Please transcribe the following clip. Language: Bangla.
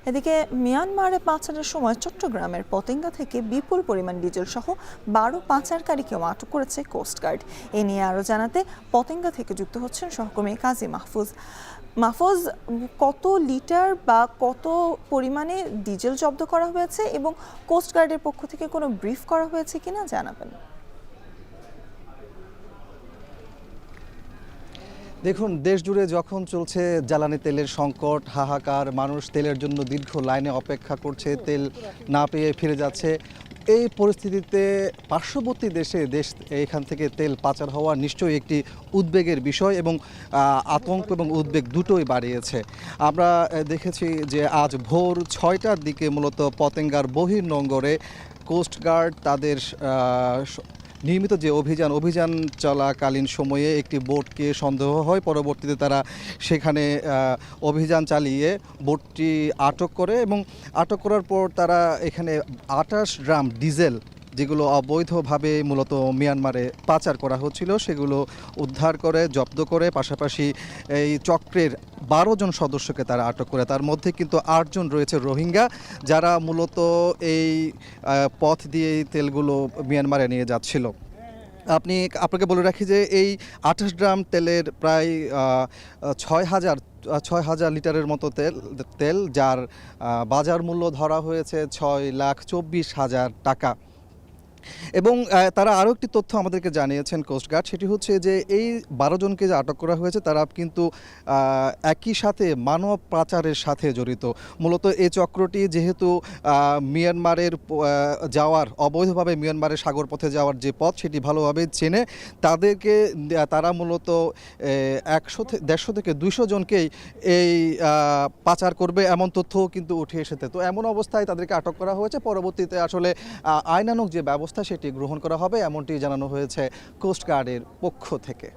এদিকে মিয়ানমারে পাচারের সময় চট্টগ্রামের পতেঙ্গা থেকে বিপুল পরিমাণ ডিজেল সহ 12 পাচারকারীকেও আটক করেছে কোস্টগার্ড। এ নিয়ে আরও জানাতে পতেঙ্গা থেকে যুক্ত হচ্ছেন সহকর্মী কাজী মাহফুজ। মাহফুজ, কত লিটার বা কত পরিমাণে ডিজেল জব্দ করা হয়েছে এবং কোস্টগার্ডের পক্ষ থেকে কোনো ব্রিফ করা হয়েছে কিনা জানাবেন। দেখুন, দেশ জুড়ে যখন চলছে জ্বালানি তেলের সংকট, হাহাকার, মানুষ তেলের জন্য দীর্ঘ লাইনে অপেক্ষা করছে, তেল না পেয়ে ফিরে যাচ্ছে, এই পরিস্থিতিতে পার্শ্ববর্তী দেশ এখান থেকে তেল পাচার হওয়া নিশ্চয়ই একটি উদ্বেগের বিষয় এবং আতঙ্ক এবং উদ্বেগ দুটোই বাড়িয়েছে। আমরা দেখেছি যে আজ ভোর 6টার দিকে মূলত পতেঙ্গার বহির্নোঙরে কোস্টগার্ড তাদের নিয়মিত যে অভিযান চলাকালীন সময়ে একটি বোটকে সন্দেহ হয়। পরবর্তীতে তারা সেখানে অভিযান চালিয়ে বোটটি আটক করে এবং আটক করার পর তারা এখানে 28 ড্রাম ডিজেল, যেগুলো অবৈধভাবে মূলত মিয়ানমারে পাচার করা হচ্ছিল, সেগুলো উদ্ধার করে জব্দ করে পাশাপাশি এই চক্রের 12 জন সদস্যকে তারা আটক করে। তার মধ্যে কিন্তু 8 জন রয়েছে রোহিঙ্গা, যারা মূলত এই পথ দিয়ে তেলগুলো মিয়ানমারে নিয়ে যাচ্ছিল। আপনাকে বলে রাখি যে এই 28 ড্রাম তেলের প্রায় 6,000 লিটারের মতো তেল, যার বাজার মূল্য ধরা হয়েছে 6,24,000 টাকা। এবং তারা আরও একটি তথ্য আমাদেরকে জানিয়েছেন কোস্টগার্ড, সেটি হচ্ছে যে এই 12 জনকে যে আটক করা হয়েছে তারা কিন্তু একই সাথে মানব পাচারের সাথে জড়িত। মূলত এই চক্রটি যেহেতু মিয়ানমারের যাওয়ার অবৈধভাবে মিয়ানমারের সাগরপথে যাওয়ার যে পথ সেটি ভালোভাবে চেনে, তারা মূলত 150 থেকে 200 জনকেই এই পাচার করবে এমন তথ্যও কিন্তু উঠে এসেছে। তো এমন অবস্থায় তাদেরকে আটক করা হয়েছে। পরবর্তীতে আসলে আইনানুগ যে ব্যবস্থা সেটি গ্রহণ করা হবে এমনটি জানানো হয়েছে কোস্টগার্ডের পক্ষ থেকে।